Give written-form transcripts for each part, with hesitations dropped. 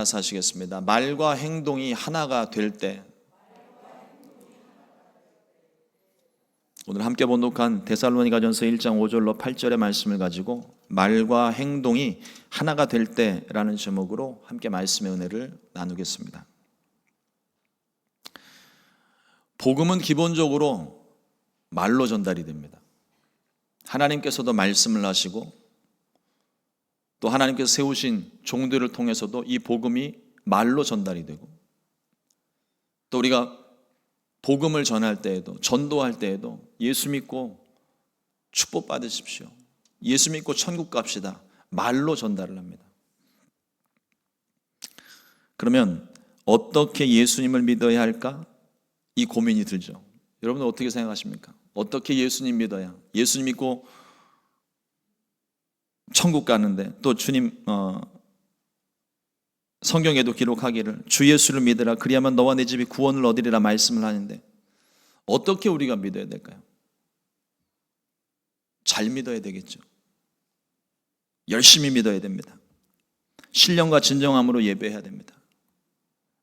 하시겠습니다. 말과 행동이 하나가 될 때, 오늘 함께 본독한 데살로니가전서 1장 5절로 8절의 말씀을 가지고 말과 행동이 하나가 될 때라는 제목으로 함께 말씀의 은혜를 나누겠습니다. 복음은 기본적으로 말로 전달이 됩니다. 하나님께서도 말씀을 하시고 또 하나님께서 세우신 종들을 통해서도 이 복음이 말로 전달이 되고, 또 우리가 복음을 전할 때에도, 전도할 때에도 예수 믿고 축복 받으십시오, 예수 믿고 천국 갑시다, 말로 전달을 합니다. 그러면 어떻게 예수님을 믿어야 할까? 이 고민이 들죠. 여러분 어떻게 생각하십니까? 어떻게 예수님 믿어야, 예수님 믿고 천국 가는데, 또 주님 성경에도 기록하기를 주 예수를 믿으라 그리하면 너와 내 집이 구원을 얻으리라 말씀을 하는데, 어떻게 우리가 믿어야 될까요? 잘 믿어야 되겠죠. 열심히 믿어야 됩니다. 신령과 진정함으로 예배해야 됩니다.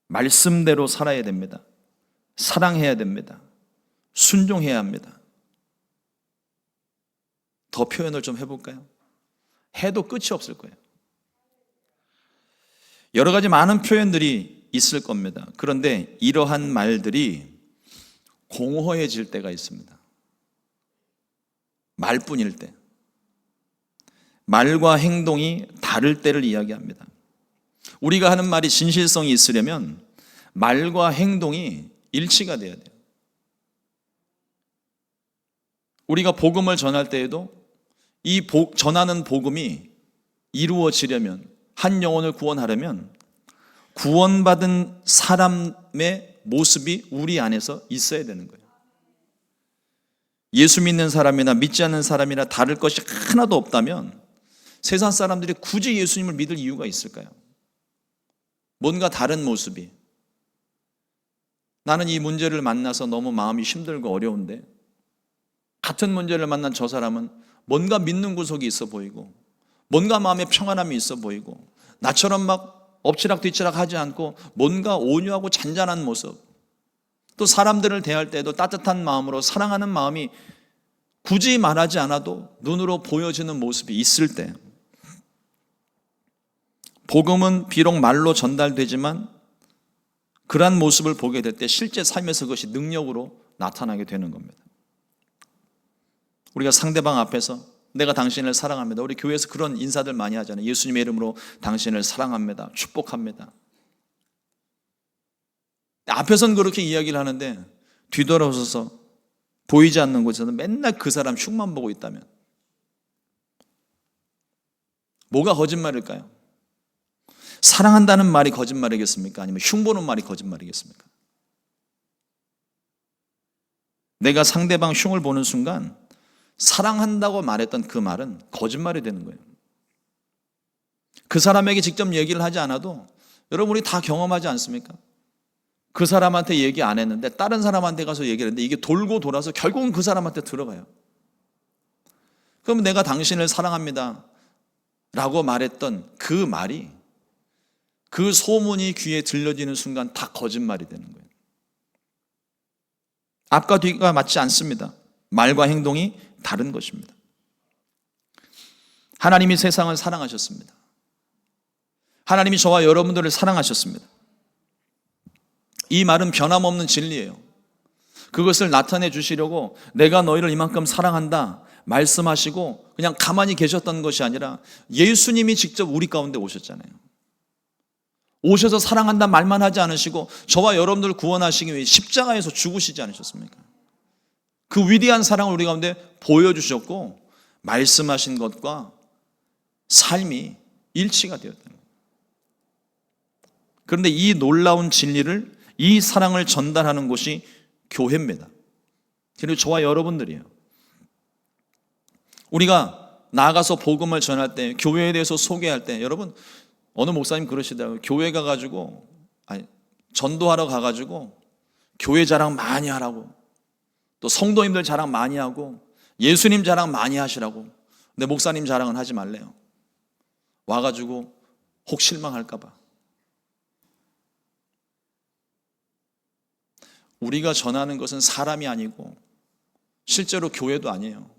말씀대로 살아야 됩니다. 사랑해야 됩니다. 순종해야 합니다. 더 표현을 좀 해볼까요? 해도 끝이 없을 거예요. 여러 가지 많은 표현들이 있을 겁니다. 그런데 이러한 말들이 공허해질 때가 있습니다. 말뿐일 때, 말과 행동이 다를 때를 이야기합니다. 우리가 하는 말이 진실성이 있으려면 말과 행동이 일치가 돼야 돼요. 우리가 복음을 전할 때에도 이 전하는 복음이 이루어지려면, 한 영혼을 구원하려면 구원받은 사람의 모습이 우리 안에서 있어야 되는 거예요. 예수 믿는 사람이나 믿지 않는 사람이나 다를 것이 하나도 없다면 세상 사람들이 굳이 예수님을 믿을 이유가 있을까요? 뭔가 다른 모습이, 나는 이 문제를 만나서 너무 마음이 힘들고 어려운데 같은 문제를 만난 저 사람은 뭔가 믿는 구석이 있어 보이고, 뭔가 마음에 평안함이 있어 보이고, 나처럼 막 엎치락 뒤치락 하지 않고 뭔가 온유하고 잔잔한 모습, 또 사람들을 대할 때도 따뜻한 마음으로 사랑하는 마음이 굳이 말하지 않아도 눈으로 보여지는 모습이 있을 때, 복음은 비록 말로 전달되지만 그러한 모습을 보게 될 때 실제 삶에서 그것이 능력으로 나타나게 되는 겁니다. 우리가 상대방 앞에서 내가 당신을 사랑합니다, 우리 교회에서 그런 인사들 많이 하잖아요. 예수님의 이름으로 당신을 사랑합니다, 축복합니다. 앞에서는 그렇게 이야기를 하는데 뒤돌아서서 보이지 않는 곳에서는 맨날 그 사람 흉만 보고 있다면 뭐가 거짓말일까요? 사랑한다는 말이 거짓말이겠습니까? 아니면 흉보는 말이 거짓말이겠습니까? 내가 상대방 흉을 보는 순간 사랑한다고 말했던 그 말은 거짓말이 되는 거예요. 그 사람에게 직접 얘기를 하지 않아도 여러분 우리 다 경험하지 않습니까? 그 사람한테 얘기 안 했는데 다른 사람한테 가서 얘기를 했는데 이게 돌고 돌아서 결국은 그 사람한테 들어가요. 그럼 내가 당신을 사랑합니다 라고 말했던 그 말이, 그 소문이 귀에 들려지는 순간 다 거짓말이 되는 거예요. 앞과 뒤가 맞지 않습니다. 말과 행동이 다른 것입니다. 하나님이 세상을 사랑하셨습니다. 하나님이 저와 여러분들을 사랑하셨습니다. 이 말은 변함없는 진리예요. 그것을 나타내 주시려고 내가 너희를 이만큼 사랑한다 말씀하시고 그냥 가만히 계셨던 것이 아니라 예수님이 직접 우리 가운데 오셨잖아요. 오셔서 사랑한다 말만 하지 않으시고 저와 여러분들을 구원하시기 위해 십자가에서 죽으시지 않으셨습니까? 그 위대한 사랑을 우리 가운데 보여주셨고 말씀하신 것과 삶이 일치가 되었다는 거예요. 그런데 이 놀라운 진리를, 이 사랑을 전달하는 곳이 교회입니다. 그리고 저와 여러분들이에요. 우리가 나가서 복음을 전할 때, 교회에 대해서 소개할 때, 여러분 어느 목사님 그러시더라고요. 교회 가가지고, 전도하러 가가지고 교회 자랑 많이 하라고, 또 성도님들 자랑 많이 하고 예수님 자랑 많이 하시라고. 근데 목사님 자랑은 하지 말래요. 와가지고 혹 실망할까 봐. 우리가 전하는 것은 사람이 아니고 실제로 교회도 아니에요.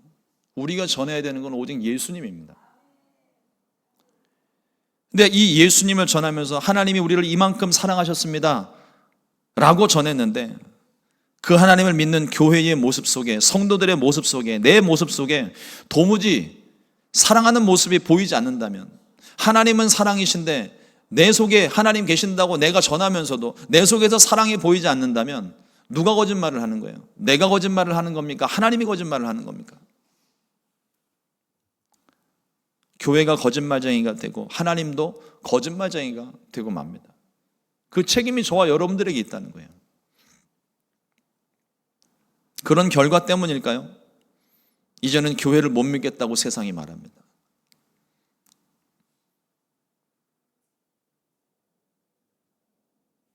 우리가 전해야 되는 건 오직 예수님입니다. 근데 이 예수님을 전하면서 하나님이 우리를 이만큼 사랑하셨습니다 라고 전했는데, 그 하나님을 믿는 교회의 모습 속에, 성도들의 모습 속에, 내 모습 속에 도무지 사랑하는 모습이 보이지 않는다면, 하나님은 사랑이신데 내 속에 하나님 계신다고 내가 전하면서도 내 속에서 사랑이 보이지 않는다면 누가 거짓말을 하는 거예요? 내가 거짓말을 하는 겁니까? 하나님이 거짓말을 하는 겁니까? 교회가 거짓말쟁이가 되고 하나님도 거짓말쟁이가 되고 맙니다. 그 책임이 저와 여러분들에게 있다는 거예요. 그런 결과 때문일까요? 이제는 교회를 못 믿겠다고 세상이 말합니다.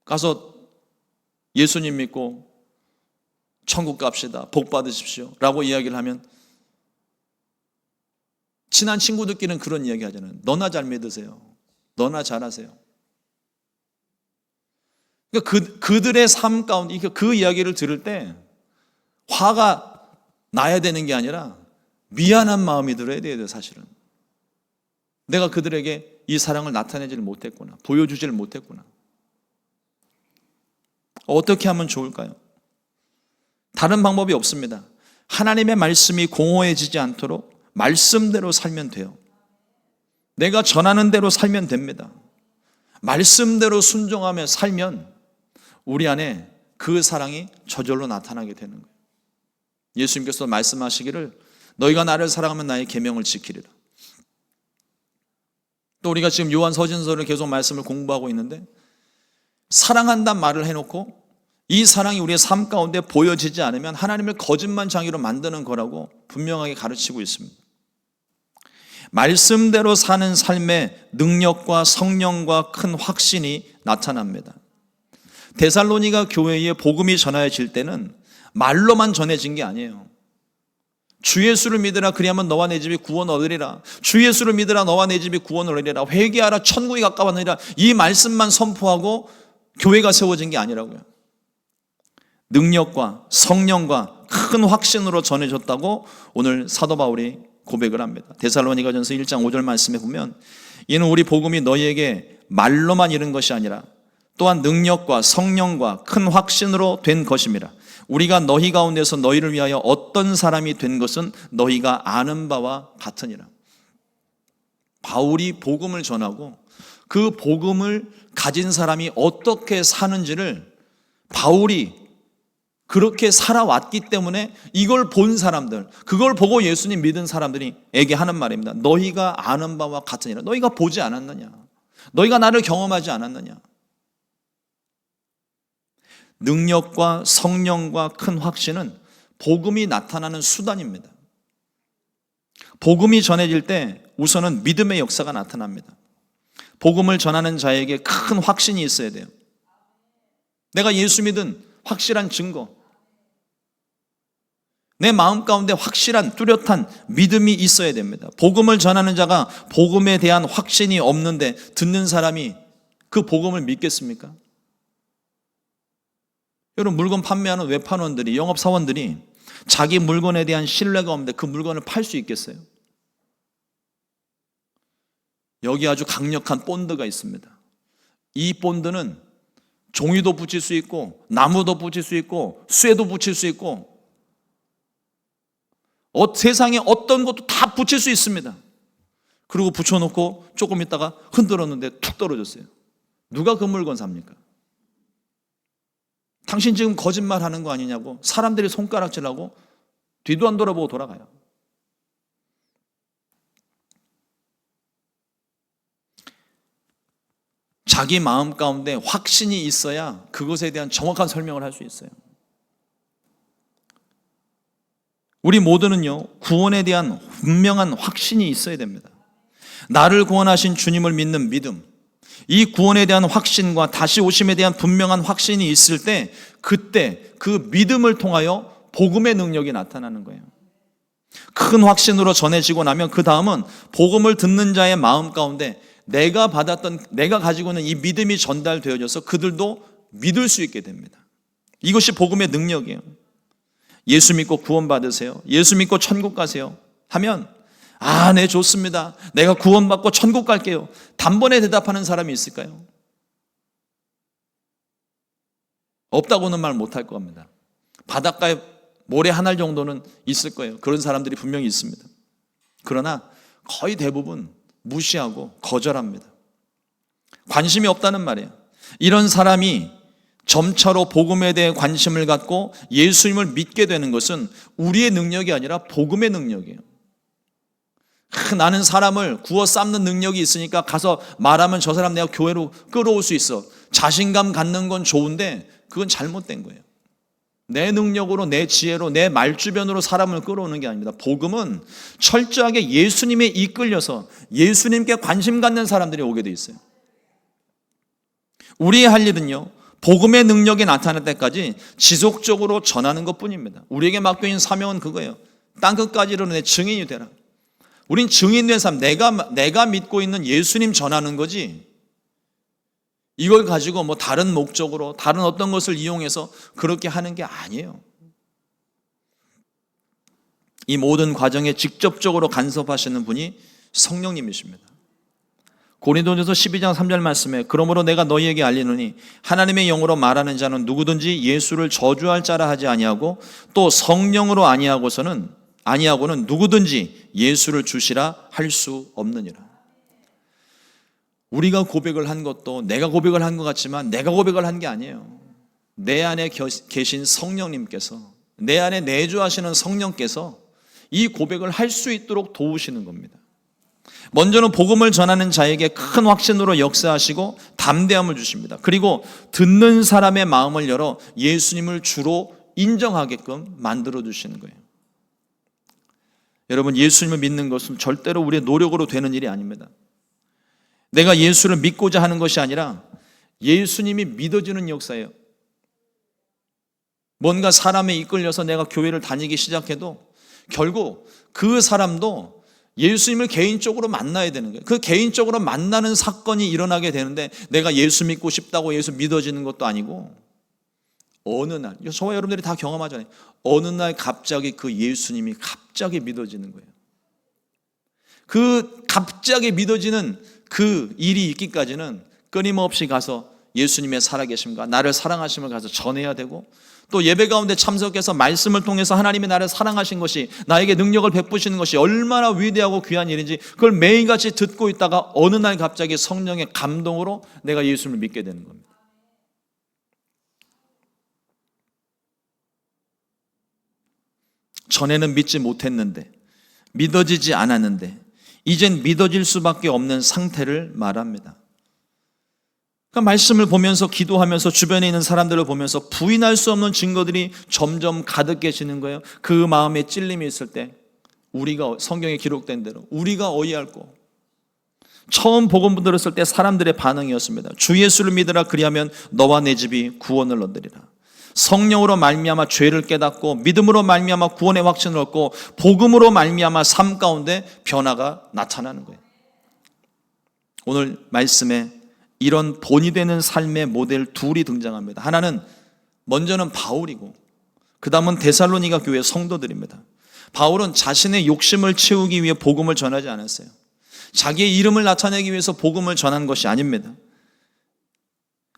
가서 예수님 믿고 천국 갑시다, 복 받으십시오 라고 이야기를 하면 친한 친구들끼리는 그런 이야기 하잖아요. 너나 잘 믿으세요. 너나 잘하세요. 그러니까 그들의 삶 가운데 그 이야기를 들을 때 화가 나야 되는 게 아니라 미안한 마음이 들어야 돼요. 사실은 내가 그들에게 이 사랑을 나타내지를 못했구나, 보여주지를 못했구나. 어떻게 하면 좋을까요? 다른 방법이 없습니다. 하나님의 말씀이 공허해지지 않도록 말씀대로 살면 돼요. 내가 전하는 대로 살면 됩니다. 말씀대로 순종하며 살면 우리 안에 그 사랑이 저절로 나타나게 되는 거예요. 예수님께서 말씀하시기를 너희가 나를 사랑하면 나의 계명을 지키리라. 또 우리가 지금 요한서신서를 계속 말씀을 공부하고 있는데, 사랑한다는 말을 해놓고 이 사랑이 우리의 삶 가운데 보여지지 않으면 하나님을 거짓말쟁이로 만드는 거라고 분명하게 가르치고 있습니다. 말씀대로 사는 삶의 능력과 성령과 큰 확신이 나타납니다. 데살로니가 교회에 복음이 전해질 때는 말로만 전해진 게 아니에요. 주 예수를 믿으라, 그리하면 너와 내 집이 구원 얻으리라. 주 예수를 믿으라, 너와 내 집이 구원을 얻으리라. 회개하라, 천국이 가까웠느니라. 이 말씀만 선포하고 교회가 세워진 게 아니라고요. 능력과 성령과 큰 확신으로 전해졌다고 오늘 사도 바울이 고백을 합니다. 데살로니가전서 1장 5절 말씀에 보면, 이는 우리 복음이 너희에게 말로만 이른 것이 아니라 또한 능력과 성령과 큰 확신으로 된 것임이라. 우리가 너희 가운데서 너희를 위하여 어떤 사람이 된 것은 너희가 아는 바와 같으니라. 바울이 복음을 전하고 그 복음을 가진 사람이 어떻게 사는지를 바울이 그렇게 살아왔기 때문에 이걸 본 사람들, 그걸 보고 예수님 믿은 사람들에게 하는 말입니다. 너희가 아는 바와 같으니라. 너희가 보지 않았느냐? 너희가 나를 경험하지 않았느냐? 능력과 성령과 큰 확신은 복음이 나타나는 수단입니다. 복음이 전해질 때 우선은 믿음의 역사가 나타납니다. 복음을 전하는 자에게 큰 확신이 있어야 돼요. 내가 예수 믿은 확실한 증거, 내 마음 가운데 확실한 뚜렷한 믿음이 있어야 됩니다. 복음을 전하는 자가 복음에 대한 확신이 없는데 듣는 사람이 그 복음을 믿겠습니까? 여러분, 물건 판매하는 외판원들이, 영업사원들이 자기 물건에 대한 신뢰가 없는데 그 물건을 팔 수 있겠어요? 여기 아주 강력한 본드가 있습니다. 이 본드는 종이도 붙일 수 있고 나무도 붙일 수 있고 쇠도 붙일 수 있고 세상에 어떤 것도 다 붙일 수 있습니다. 그리고 붙여놓고 조금 있다가 흔들었는데 툭 떨어졌어요. 누가 그 물건 삽니까? 당신 지금 거짓말하는 거 아니냐고 사람들이 손가락질하고 뒤도 안 돌아보고 돌아가요. 자기 마음 가운데 확신이 있어야 그것에 대한 정확한 설명을 할 수 있어요. 우리 모두는요, 구원에 대한 분명한 확신이 있어야 됩니다. 나를 구원하신 주님을 믿는 믿음, 이 구원에 대한 확신과 다시 오심에 대한 분명한 확신이 있을 때, 그때 그 믿음을 통하여 복음의 능력이 나타나는 거예요. 큰 확신으로 전해지고 나면 그 다음은 복음을 듣는 자의 마음 가운데 내가 가지고 있는 이 믿음이 전달되어져서 그들도 믿을 수 있게 됩니다. 이것이 복음의 능력이에요. 예수 믿고 구원받으세요. 예수 믿고 천국 가세요. 하면 네, 좋습니다. 내가 구원받고 천국 갈게요. 단번에 대답하는 사람이 있을까요? 없다고는 말 못할 겁니다. 바닷가에 모래 한 알 정도는 있을 거예요. 그런 사람들이 분명히 있습니다. 그러나 거의 대부분 무시하고 거절합니다. 관심이 없다는 말이에요. 이런 사람이 점차로 복음에 대해 관심을 갖고 예수님을 믿게 되는 것은 우리의 능력이 아니라 복음의 능력이에요. 나는 사람을 구워 삶는 능력이 있으니까 가서 말하면 저 사람 내가 교회로 끌어올 수 있어. 자신감 갖는 건 좋은데 그건 잘못된 거예요. 내 능력으로, 내 지혜로, 내 말주변으로 사람을 끌어오는 게 아닙니다. 복음은 철저하게 예수님에 이끌려서 예수님께 관심 갖는 사람들이 오게 돼 있어요. 우리의 할 일은요, 복음의 능력이 나타날 때까지 지속적으로 전하는 것뿐입니다. 우리에게 맡겨진 사명은 그거예요. 땅끝까지 이르러 내 증인이 되라. 우린 증인된 삶, 내가 믿고 있는 예수님 전하는 거지, 이걸 가지고 뭐 다른 목적으로 다른 어떤 것을 이용해서 그렇게 하는 게 아니에요. 이 모든 과정에 직접적으로 간섭하시는 분이 성령님이십니다. 고린도전서 12장 3절 말씀에 그러므로 내가 너희에게 알리노니 하나님의 영으로 말하는 자는 누구든지 예수를 저주할 자라 하지 아니하고 또 성령으로 아니하고는 누구든지 예수를 주시라 할 수 없느니라. 우리가 고백을 한 것도 내가 고백을 한 것 같지만 내가 고백을 한 게 아니에요. 내 안에 계신 성령님께서, 내 안에 내주하시는 성령께서 이 고백을 할 수 있도록 도우시는 겁니다. 먼저는 복음을 전하는 자에게 큰 확신으로 역사하시고 담대함을 주십니다. 그리고 듣는 사람의 마음을 열어 예수님을 주로 인정하게끔 만들어 주시는 거예요. 여러분, 예수님을 믿는 것은 절대로 우리의 노력으로 되는 일이 아닙니다. 내가 예수를 믿고자 하는 것이 아니라 예수님이 믿어지는 역사예요. 뭔가 사람에 이끌려서 내가 교회를 다니기 시작해도 결국 그 사람도 예수님을 개인적으로 만나야 되는 거예요. 그 개인적으로 만나는 사건이 일어나게 되는데 내가 예수 믿고 싶다고 예수 믿어지는 것도 아니고, 어느 날, 저와 여러분들이 다 경험하잖아요. 어느 날 갑자기 그 예수님이 갑자기 믿어지는 거예요. 그 갑자기 믿어지는 그 일이 있기까지는 끊임없이 가서 예수님의 살아계심과 나를 사랑하심을 가서 전해야 되고, 또 예배 가운데 참석해서 말씀을 통해서 하나님이 나를 사랑하신 것이, 나에게 능력을 베푸시는 것이 얼마나 위대하고 귀한 일인지 그걸 매일같이 듣고 있다가 어느 날 갑자기 성령의 감동으로 내가 예수님을 믿게 되는 겁니다. 전에는 믿지 못했는데, 믿어지지 않았는데 이젠 믿어질 수밖에 없는 상태를 말합니다. 그러니까 말씀을 보면서, 기도하면서, 주변에 있는 사람들을 보면서 부인할 수 없는 증거들이 점점 가득해지는 거예요. 그 마음에 찔림이 있을 때 우리가, 성경에 기록된 대로 우리가 어이할꼬. 처음 복음 들었을 때 사람들의 반응이었습니다. 주 예수를 믿으라, 그리하면 너와 내 집이 구원을 얻으리라. 성령으로 말미암아 죄를 깨닫고, 믿음으로 말미암아 구원의 확신을 얻고, 복음으로 말미암아 삶 가운데 변화가 나타나는 거예요. 오늘 말씀에 이런 본이 되는 삶의 모델 둘이 등장합니다. 하나는, 먼저는 바울이고 그 다음은 데살로니가 교회 성도들입니다. 바울은 자신의 욕심을 채우기 위해 복음을 전하지 않았어요. 자기의 이름을 나타내기 위해서 복음을 전한 것이 아닙니다.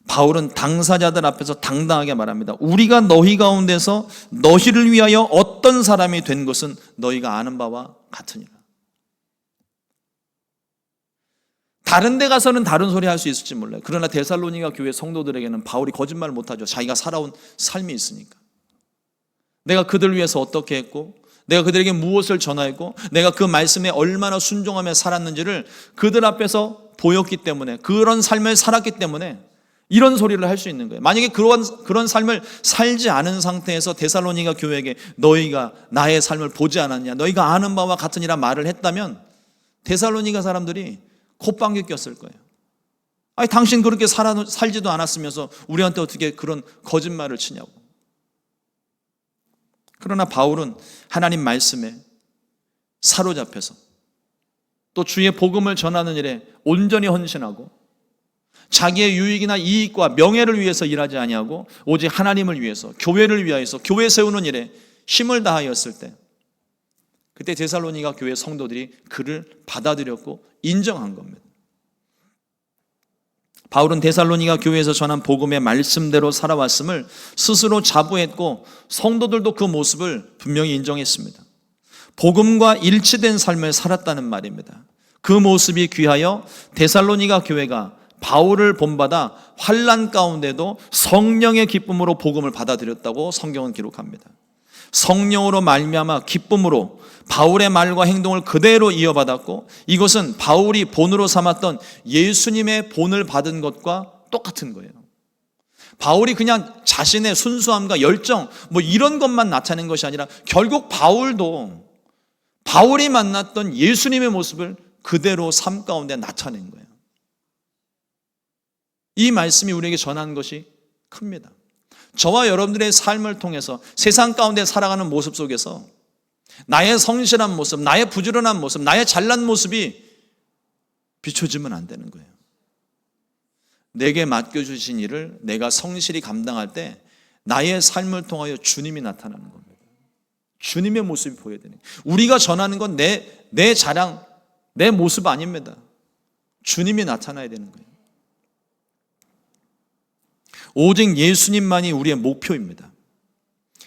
바울은 당사자들 앞에서 당당하게 말합니다. 우리가 너희 가운데서 너희를 위하여 어떤 사람이 된 것은 너희가 아는 바와 같으니라. 다른 데 가서는 다른 소리 할 수 있을지 몰라요. 그러나 데살로니가 교회 성도들에게는 바울이 거짓말 못하죠. 자기가 살아온 삶이 있으니까. 내가 그들 위해서 어떻게 했고, 내가 그들에게 무엇을 전하였고, 내가 그 말씀에 얼마나 순종하며 살았는지를 그들 앞에서 보였기 때문에, 그런 삶을 살았기 때문에 이런 소리를 할 수 있는 거예요. 만약에 그런 삶을 살지 않은 상태에서 데살로니가 교회에게 너희가 나의 삶을 보지 않았냐, 너희가 아는 바와 같으니라 말을 했다면 데살로니가 사람들이 콧방귀 꼈을 거예요. 아니, 당신 그렇게 살지도 않았으면서 우리한테 어떻게 그런 거짓말을 치냐고. 그러나 바울은 하나님 말씀에 사로잡혀서 또 주의 복음을 전하는 일에 온전히 헌신하고, 자기의 유익이나 이익과 명예를 위해서 일하지 아니하고 오직 하나님을 위해서, 교회를 위하여서 교회 세우는 일에 힘을 다하였을 때, 그때 데살로니가 교회 성도들이 그를 받아들였고 인정한 겁니다. 바울은 데살로니가 교회에서 전한 복음의 말씀대로 살아왔음을 스스로 자부했고 성도들도 그 모습을 분명히 인정했습니다. 복음과 일치된 삶을 살았다는 말입니다. 그 모습이 귀하여 데살로니가 교회가 바울을 본받아 환난 가운데도 성령의 기쁨으로 복음을 받아들였다고 성경은 기록합니다. 성령으로 말미암아 기쁨으로 바울의 말과 행동을 그대로 이어받았고, 이것은 바울이 본으로 삼았던 예수님의 본을 받은 것과 똑같은 거예요. 바울이 그냥 자신의 순수함과 열정 이런 것만 나타낸 것이 아니라 결국 바울도 바울이 만났던 예수님의 모습을 그대로 삶 가운데 나타낸 거예요. 이 말씀이 우리에게 전하는 것이 큽니다. 저와 여러분들의 삶을 통해서 세상 가운데 살아가는 모습 속에서 나의 성실한 모습, 나의 부지런한 모습, 나의 잘난 모습이 비춰지면 안 되는 거예요. 내게 맡겨주신 일을 내가 성실히 감당할 때 나의 삶을 통하여 주님이 나타나는 겁니다. 주님의 모습이 보여야 되는 거예요. 우리가 전하는 건 내 자랑, 내 모습 아닙니다. 주님이 나타나야 되는 거예요. 오직 예수님만이 우리의 목표입니다.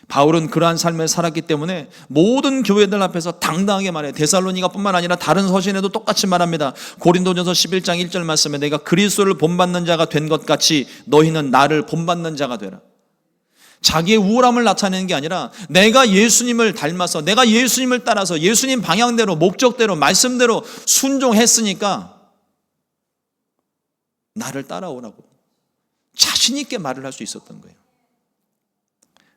바울은 그러한 삶을 살았기 때문에 모든 교회들 앞에서 당당하게 말해요. 데살로니가뿐만 아니라 다른 서신에도 똑같이 말합니다. 고린도전서 11장 1절 말씀에 내가 그리스도를 본받는 자가 된 것 같이 너희는 나를 본받는 자가 되라. 자기의 우월함을 나타내는 게 아니라 내가 예수님을 닮아서, 내가 예수님을 따라서 예수님 방향대로, 목적대로, 말씀대로 순종했으니까 나를 따라오라고 자신 있게 말을 할 수 있었던 거예요.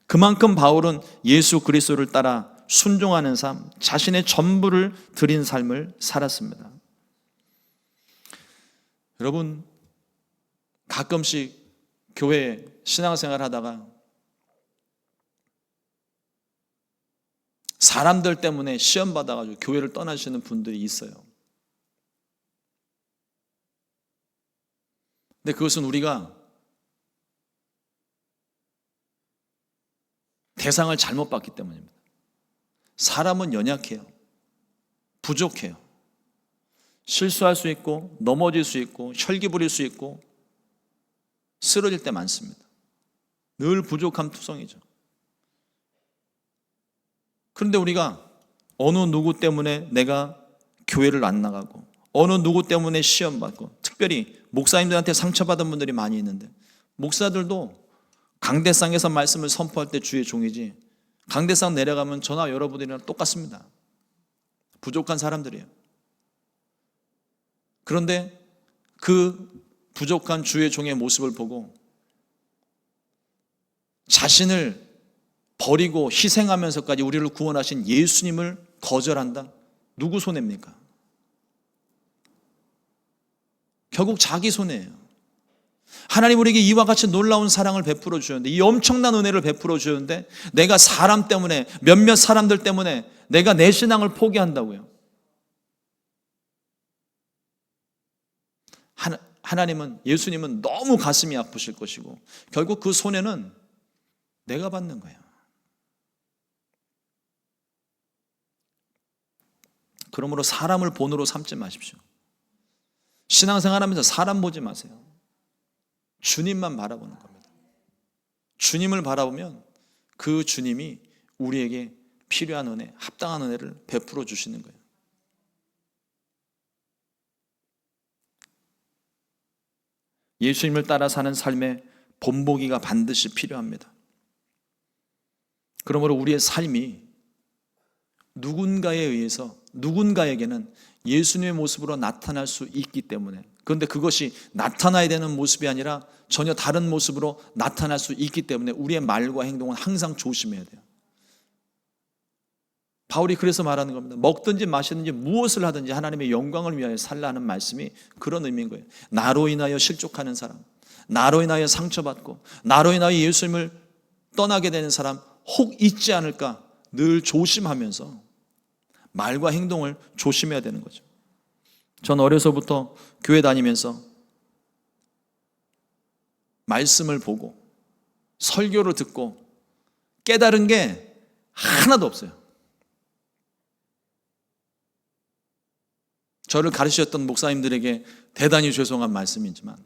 그만큼 바울은 예수 그리스도를 따라 순종하는 삶, 자신의 전부를 드린 삶을 살았습니다. 여러분, 가끔씩 교회 신앙생활 하다가 사람들 때문에 시험 받아가지고 교회를 떠나시는 분들이 있어요. 근데 그것은 우리가 대상을 잘못 봤기 때문입니다. 사람은 연약해요. 부족해요. 실수할 수 있고 넘어질 수 있고 혈기 부릴 수 있고 쓰러질 때 많습니다. 늘 부족함 투성이죠. 그런데 우리가 어느 누구 때문에 내가 교회를 안 나가고 어느 누구 때문에 시험 받고, 특별히 목사님들한테 상처받은 분들이 많이 있는데, 목사들도 강대상에서 말씀을 선포할 때 주의 종이지 강대상 내려가면 저나 여러분들이랑 똑같습니다. 부족한 사람들이에요. 그런데 그 부족한 주의 종의 모습을 보고 자신을 버리고 희생하면서까지 우리를 구원하신 예수님을 거절한다? 누구 손해입니까? 결국 자기 손해예요. 하나님 우리에게 이와 같이 놀라운 사랑을 베풀어 주셨는데, 이 엄청난 은혜를 베풀어 주셨는데 내가 사람 때문에, 몇몇 사람들 때문에 내가 내 신앙을 포기한다고요. 하나님은, 예수님은 너무 가슴이 아프실 것이고 결국 그 손해는 내가 받는 거예요. 그러므로 사람을 본으로 삼지 마십시오. 신앙생활하면서 사람 보지 마세요. 주님만 바라보는 겁니다. 주님을 바라보면 그 주님이 우리에게 필요한 은혜, 합당한 은혜를 베풀어 주시는 거예요. 예수님을 따라 사는 삶의 본보기가 반드시 필요합니다. 그러므로 우리의 삶이 누군가에 의해서, 누군가에게는 예수님의 모습으로 나타날 수 있기 때문에, 그런데 그것이 나타나야 되는 모습이 아니라 전혀 다른 모습으로 나타날 수 있기 때문에 우리의 말과 행동은 항상 조심해야 돼요. 바울이 그래서 말하는 겁니다. 먹든지 마시든지 무엇을 하든지 하나님의 영광을 위하여 살라 하는 말씀이 그런 의미인 거예요. 나로 인하여 실족하는 사람, 나로 인하여 상처받고 나로 인하여 예수님을 떠나게 되는 사람 혹 있지 않을까 늘 조심하면서 말과 행동을 조심해야 되는 거죠. 전 어려서부터 교회 다니면서 말씀을 보고 설교를 듣고 깨달은 게 하나도 없어요. 저를 가르치셨던 목사님들에게 대단히 죄송한 말씀이지만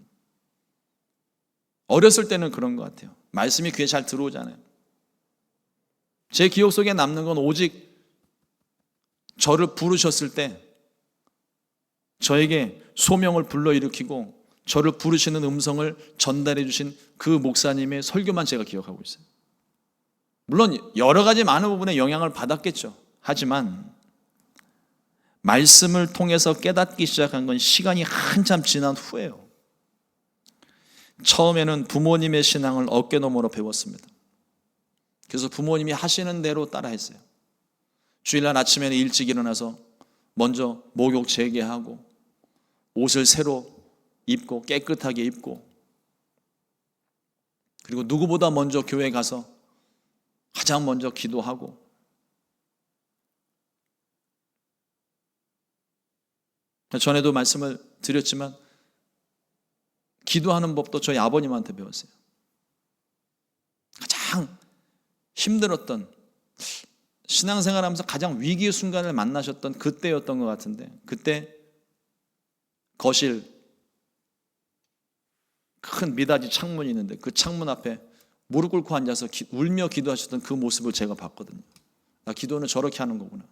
어렸을 때는 그런 것 같아요. 말씀이 귀에 잘 들어오잖아요. 제 기억 속에 남는 건 오직 저를 부르셨을 때 저에게 소명을 불러일으키고 저를 부르시는 음성을 전달해 주신 그 목사님의 설교만 제가 기억하고 있어요. 물론 여러 가지 많은 부분에 영향을 받았겠죠. 하지만 말씀을 통해서 깨닫기 시작한 건 시간이 한참 지난 후예요. 처음에는 부모님의 신앙을 어깨너머로 배웠습니다. 그래서 부모님이 하시는 대로 따라했어요. 주일날 아침에는 일찍 일어나서 먼저 목욕 재개하고 옷을 새로 입고 깨끗하게 입고 그리고 누구보다 먼저 교회 가서 가장 먼저 기도하고 전에도 말씀을 드렸지만 기도하는 법도 저희 아버님한테 배웠어요. 가장 힘들었던 신앙생활하면서 가장 위기의 순간을 만나셨던 그때였던 것 같은데 그때 거실 큰 미닫이 창문이 있는데 그 창문 앞에 무릎 꿇고 앉아서 울며 기도하셨던 그 모습을 제가 봤거든요. 나 기도는 저렇게 하는 거구나.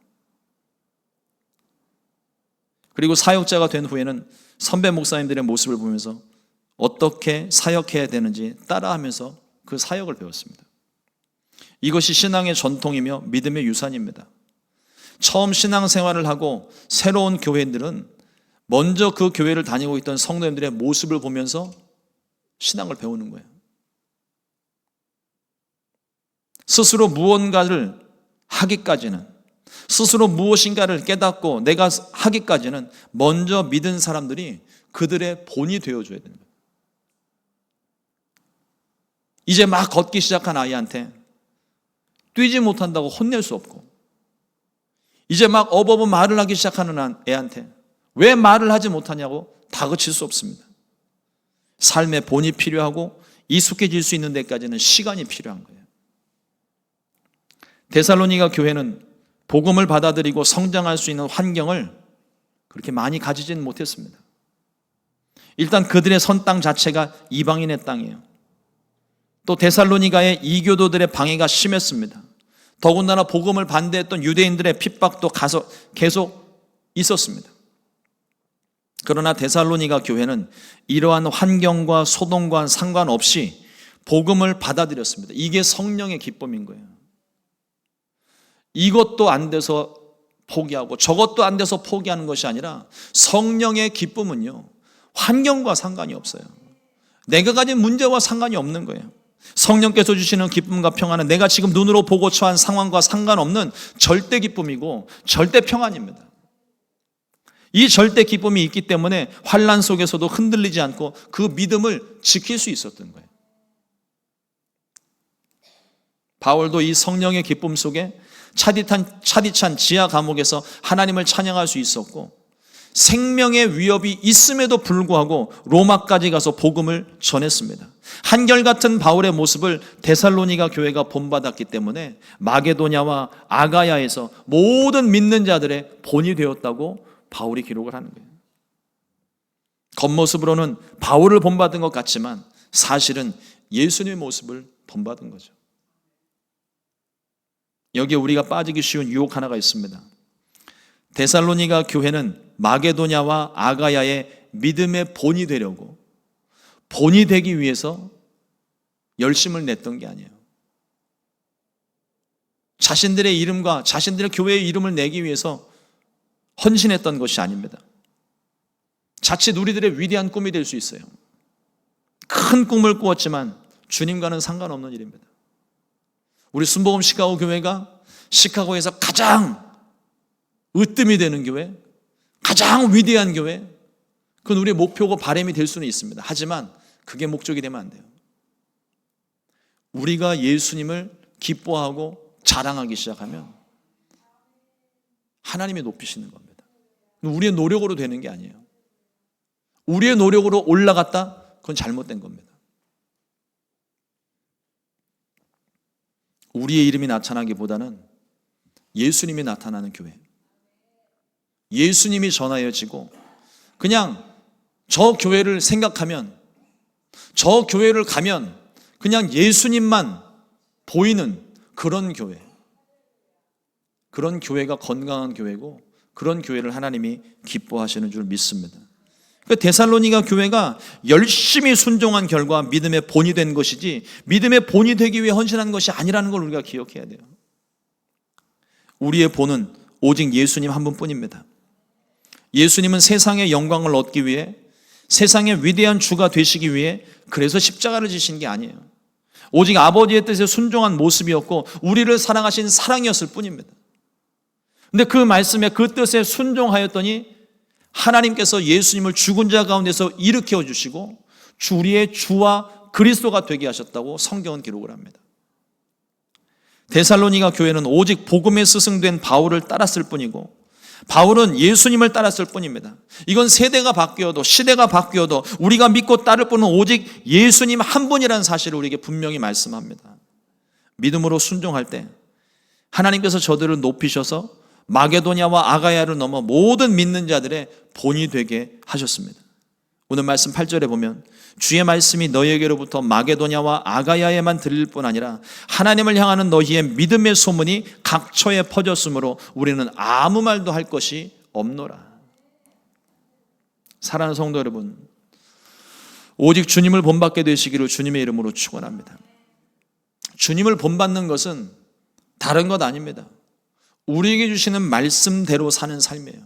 그리고 사역자가 된 후에는 선배 목사님들의 모습을 보면서 어떻게 사역해야 되는지 따라하면서 그 사역을 배웠습니다. 이것이 신앙의 전통이며 믿음의 유산입니다. 처음 신앙생활을 하고 새로운 교회들은 먼저 그 교회를 다니고 있던 성도님들의 모습을 보면서 신앙을 배우는 거예요. 스스로 무언가를 하기까지는, 스스로 무엇인가를 깨닫고 내가 하기까지는 먼저 믿은 사람들이 그들의 본이 되어줘야 되는 거예요. 이제 막 걷기 시작한 아이한테 뛰지 못한다고 혼낼 수 없고, 이제 막 어버버 말을 하기 시작하는 애한테 왜 말을 하지 못하냐고 다그칠 수 없습니다. 삶의 본이 필요하고 익숙해질 수 있는 데까지는 시간이 필요한 거예요. 데살로니가 교회는 복음을 받아들이고 성장할 수 있는 환경을 그렇게 많이 가지지는 못했습니다. 일단 그들의 선 땅 자체가 이방인의 땅이에요. 또 데살로니가의 이교도들의 방해가 심했습니다. 더군다나 복음을 반대했던 유대인들의 핍박도 계속 있었습니다. 그러나 데살로니가 교회는 이러한 환경과 소동과 상관없이 복음을 받아들였습니다. 이게 성령의 기쁨인 거예요. 이것도 안 돼서 포기하고 저것도 안 돼서 포기하는 것이 아니라 성령의 기쁨은요, 환경과 상관이 없어요. 내가 가진 문제와 상관이 없는 거예요. 성령께서 주시는 기쁨과 평안은 내가 지금 눈으로 보고 처한 상황과 상관없는 절대 기쁨이고 절대 평안입니다. 이 절대 기쁨이 있기 때문에 환난 속에서도 흔들리지 않고 그 믿음을 지킬 수 있었던 거예요. 바울도 이 성령의 기쁨 속에 차디찬 지하 감옥에서 하나님을 찬양할 수 있었고, 생명의 위협이 있음에도 불구하고 로마까지 가서 복음을 전했습니다. 한결같은 바울의 모습을 데살로니가 교회가 본받았기 때문에 마게도냐와 아가야에서 모든 믿는 자들의 본이 되었다고 바울이 기록을 하는 거예요. 겉모습으로는 바울을 본받은 것 같지만 사실은 예수님의 모습을 본받은 거죠. 여기에 우리가 빠지기 쉬운 유혹 하나가 있습니다. 데살로니가 교회는 마게도냐와 아가야의 믿음의 본이 되려고, 본이 되기 위해서 열심을 냈던 게 아니에요. 자신들의 이름과 자신들의 교회의 이름을 내기 위해서 헌신했던 것이 아닙니다. 자칫 우리들의 위대한 꿈이 될 수 있어요. 큰 꿈을 꾸었지만 주님과는 상관없는 일입니다. 우리 순복음 시카고 교회가 시카고에서 가장 으뜸이 되는 교회, 가장 위대한 교회, 그건 우리의 목표고 바람이 될 수는 있습니다. 하지만 그게 목적이 되면 안 돼요. 우리가 예수님을 기뻐하고 자랑하기 시작하면 하나님이 높이시는 겁니다. 우리의 노력으로 되는 게 아니에요. 우리의 노력으로 올라갔다? 그건 잘못된 겁니다. 우리의 이름이 나타나기보다는 예수님이 나타나는 교회, 예수님이 전하여지고 그냥 저 교회를 생각하면, 저 교회를 가면 그냥 예수님만 보이는 그런 교회, 그런 교회가 건강한 교회고 그런 교회를 하나님이 기뻐하시는 줄 믿습니다. 그 데살로니가 교회가 열심히 순종한 결과 믿음의 본이 된 것이지 믿음의 본이 되기 위해 헌신한 것이 아니라는 걸 우리가 기억해야 돼요. 우리의 본은 오직 예수님 한 분뿐입니다. 예수님은 세상의 영광을 얻기 위해, 세상의 위대한 주가 되시기 위해 그래서 십자가를 지신 게 아니에요. 오직 아버지의 뜻에 순종한 모습이었고 우리를 사랑하신 사랑이었을 뿐입니다. 근데 그 말씀에, 그 뜻에 순종하였더니 하나님께서 예수님을 죽은 자 가운데서 일으켜 주시고 우리의 주와 그리스도가 되게 하셨다고 성경은 기록을 합니다. 데살로니가 교회는 오직 복음에 스승된 바울을 따랐을 뿐이고 바울은 예수님을 따랐을 뿐입니다. 이건 세대가 바뀌어도 시대가 바뀌어도 우리가 믿고 따를 분은 오직 예수님 한 분이라는 사실을 우리에게 분명히 말씀합니다. 믿음으로 순종할 때 하나님께서 저들을 높이셔서 마게도냐와 아가야를 넘어 모든 믿는 자들의 본이 되게 하셨습니다. 오늘 말씀 8절에 보면 주의 말씀이 너희에게로부터 마게도냐와 아가야에만 들릴 뿐 아니라 하나님을 향하는 너희의 믿음의 소문이 각처에 퍼졌으므로 우리는 아무 말도 할 것이 없노라. 사랑하는 성도 여러분, 오직 주님을 본받게 되시기를 주님의 이름으로 축원합니다. 주님을 본받는 것은 다른 것 아닙니다. 우리에게 주시는 말씀대로 사는 삶이에요.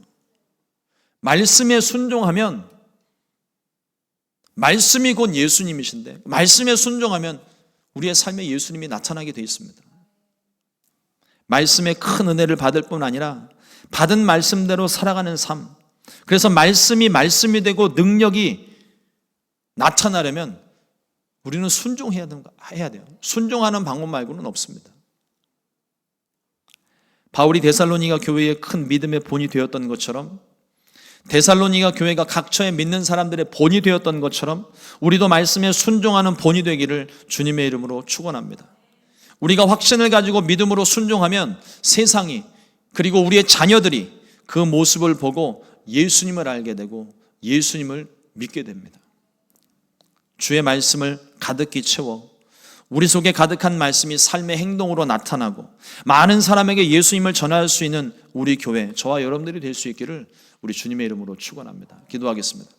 말씀에 순종하면, 말씀이 곧 예수님이신데 말씀에 순종하면 우리의 삶에 예수님이 나타나게 되어 있습니다. 말씀의 큰 은혜를 받을 뿐 아니라 받은 말씀대로 살아가는 삶, 그래서 말씀이 되고 능력이 나타나려면 우리는 순종해야 돼요. 순종하는 방법 말고는 없습니다. 바울이 데살로니가 교회의 큰 믿음의 본이 되었던 것처럼, 데살로니가 교회가 각처에 믿는 사람들의 본이 되었던 것처럼 우리도 말씀에 순종하는 본이 되기를 주님의 이름으로 축원합니다. 우리가 확신을 가지고 믿음으로 순종하면 세상이, 그리고 우리의 자녀들이 그 모습을 보고 예수님을 알게 되고 예수님을 믿게 됩니다. 주의 말씀을 가득히 채워 우리 속에 가득한 말씀이 삶의 행동으로 나타나고 많은 사람에게 예수님을 전할 수 있는 우리 교회, 저와 여러분들이 될 수 있기를 우리 주님의 이름으로 축원합니다. 기도하겠습니다.